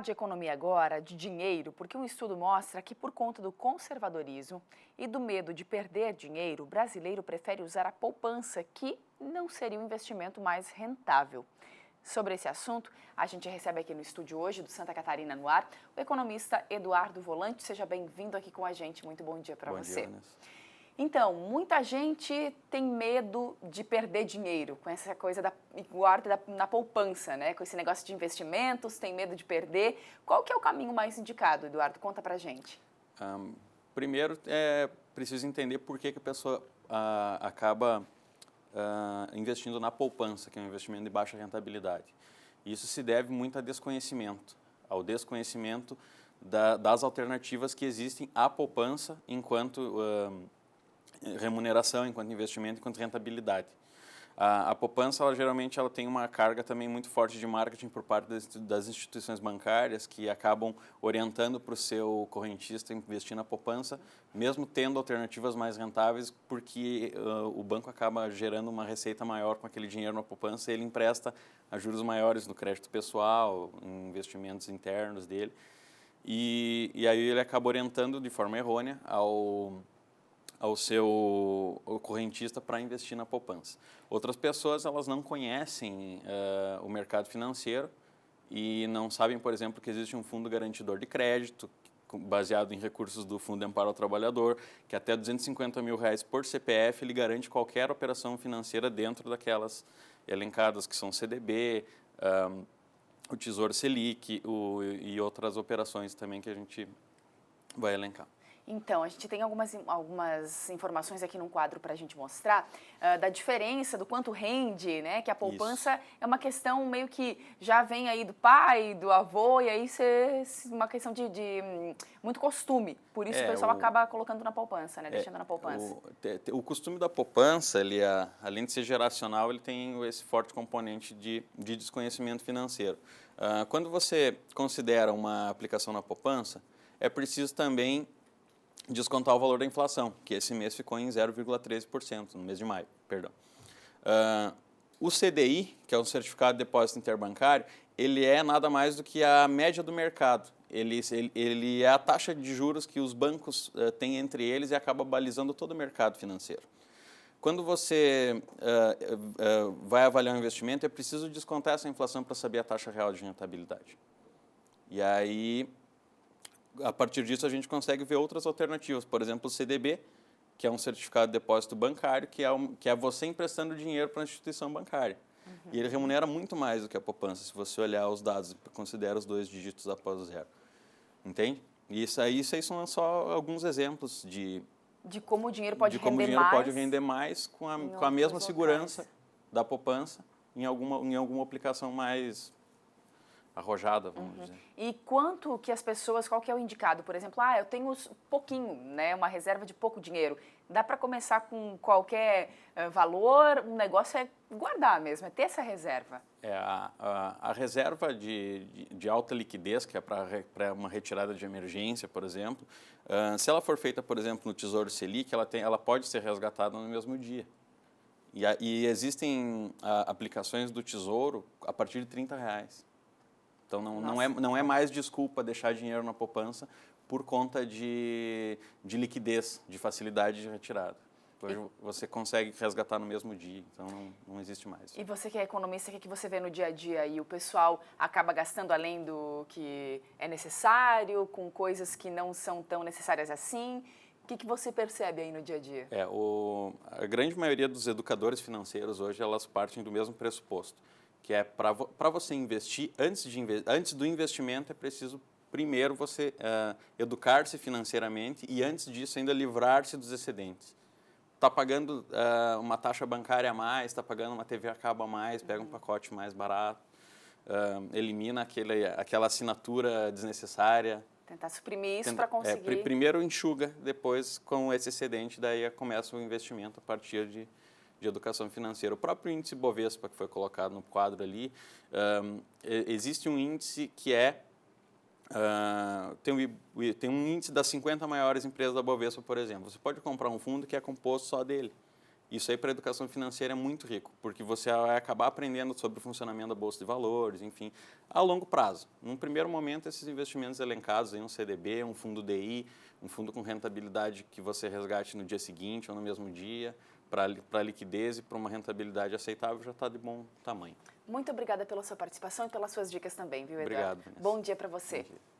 de economia agora, de dinheiro, porque um estudo mostra que por conta do conservadorismo e do medo de perder dinheiro, o brasileiro prefere usar a poupança, que não seria um investimento mais rentável. Sobre esse assunto, a gente recebe aqui no estúdio hoje, do Santa Catarina no Ar, o economista Eduardo Volante. Seja bem-vindo aqui com a gente. Muito bom dia para você. Bom dia, Vanessa. Então, muita gente tem medo de perder dinheiro com essa coisa da guarda na poupança, né? Com esse negócio de investimentos, tem medo de perder. Qual que é o caminho mais indicado, Eduardo? Conta pra gente. Primeiro, é preciso entender por que a pessoa acaba investindo na poupança, que é um investimento de baixa rentabilidade. Isso se deve muito ao desconhecimento das alternativas que existem à poupança enquanto remuneração, enquanto investimento, enquanto rentabilidade. A poupança, geralmente, ela tem uma carga também muito forte de marketing por parte das instituições bancárias, que acabam orientando para o seu correntista investir na poupança, mesmo tendo alternativas mais rentáveis, porque o banco acaba gerando uma receita maior com aquele dinheiro na poupança e ele empresta a juros maiores no crédito pessoal, em investimentos internos dele. E aí ele acaba orientando de forma errônea ao seu correntista para investir na poupança. Outras pessoas, elas não conhecem o mercado financeiro e não sabem, por exemplo, que existe um fundo garantidor de crédito, baseado em recursos do Fundo de Amparo ao Trabalhador, que até R$250 mil por CPF, ele garante qualquer operação financeira dentro daquelas elencadas, que são CDB, o Tesouro Selic e outras operações também que a gente vai elencar. Então, a gente tem algumas informações aqui num quadro para a gente mostrar da diferença, do quanto rende, né? Que a poupança é uma questão meio que já vem aí do pai, do avô, e aí uma questão de muito costume. Por isso o pessoal acaba colocando na poupança, né? Deixando na poupança. O costume da poupança, ele além de ser geracional, ele tem esse forte componente de desconhecimento financeiro. Quando você considera uma aplicação na poupança, é preciso também descontar o valor da inflação, que esse mês ficou em 0,13%, no mês de maio, perdão. O CDI, que é o Certificado de Depósito Interbancário, ele é nada mais do que a média do mercado. Ele é a taxa de juros que os bancos têm entre eles e acaba balizando todo o mercado financeiro. Quando você vai avaliar um investimento, é preciso descontar essa inflação para saber a taxa real de rentabilidade. E aí, a partir disso, a gente consegue ver outras alternativas. Por exemplo, o CDB, que é um certificado de depósito bancário, que é você emprestando dinheiro para a instituição bancária. Uhum. E ele remunera muito mais do que a poupança, se você olhar os dados, considera os 2 dígitos após o zero. Entende? E isso aí são só alguns exemplos de como o dinheiro pode render mais com a mesma segurança da poupança em alguma aplicação mais arrojada, vamos dizer. E quanto que as pessoas, qual que é o indicado? Por exemplo, eu tenho pouquinho, né, uma reserva de pouco dinheiro. Dá para começar com qualquer valor? O negócio é guardar mesmo, é ter essa reserva. A reserva de alta liquidez, que é para uma retirada de emergência, por exemplo, se ela for feita, por exemplo, no Tesouro Selic, ela pode ser resgatada no mesmo dia. E existem aplicações do Tesouro a partir de R$30. Então, não é mais desculpa deixar dinheiro na poupança por conta de liquidez, de facilidade de retirada. Hoje você consegue resgatar no mesmo dia, então não existe mais. E você que é economista, o que você vê no dia a dia? E o pessoal acaba gastando além do que é necessário, com coisas que não são tão necessárias assim? O que você percebe aí no dia a dia? A grande maioria dos educadores financeiros hoje, elas partem do mesmo pressuposto, que é para você investir, antes do investimento é preciso primeiro você educar-se financeiramente e antes disso ainda livrar-se dos excedentes. Está pagando uma taxa bancária a mais, está pagando uma TV a cabo a mais, pega um pacote mais barato, elimina aquela assinatura desnecessária. Tentar suprimir isso para conseguir. Primeiro enxuga, depois com esse excedente daí começa o investimento a partir de educação financeira. O próprio índice Bovespa, que foi colocado no quadro ali, existe um índice que tem um índice das 50 maiores empresas da Bovespa, por exemplo. Você pode comprar um fundo que é composto só dele. Isso aí para a educação financeira é muito rico, porque você vai acabar aprendendo sobre o funcionamento da Bolsa de Valores, enfim, a longo prazo. Num primeiro momento, esses investimentos elencados, aí, um CDB, um fundo DI, um fundo com rentabilidade que você resgate no dia seguinte ou no mesmo dia, para liquidez e para uma rentabilidade aceitável, já está de bom tamanho. Muito obrigada pela sua participação e pelas suas dicas também, viu, Eduardo? Obrigado, Vanessa. Bom dia para você. Bom dia.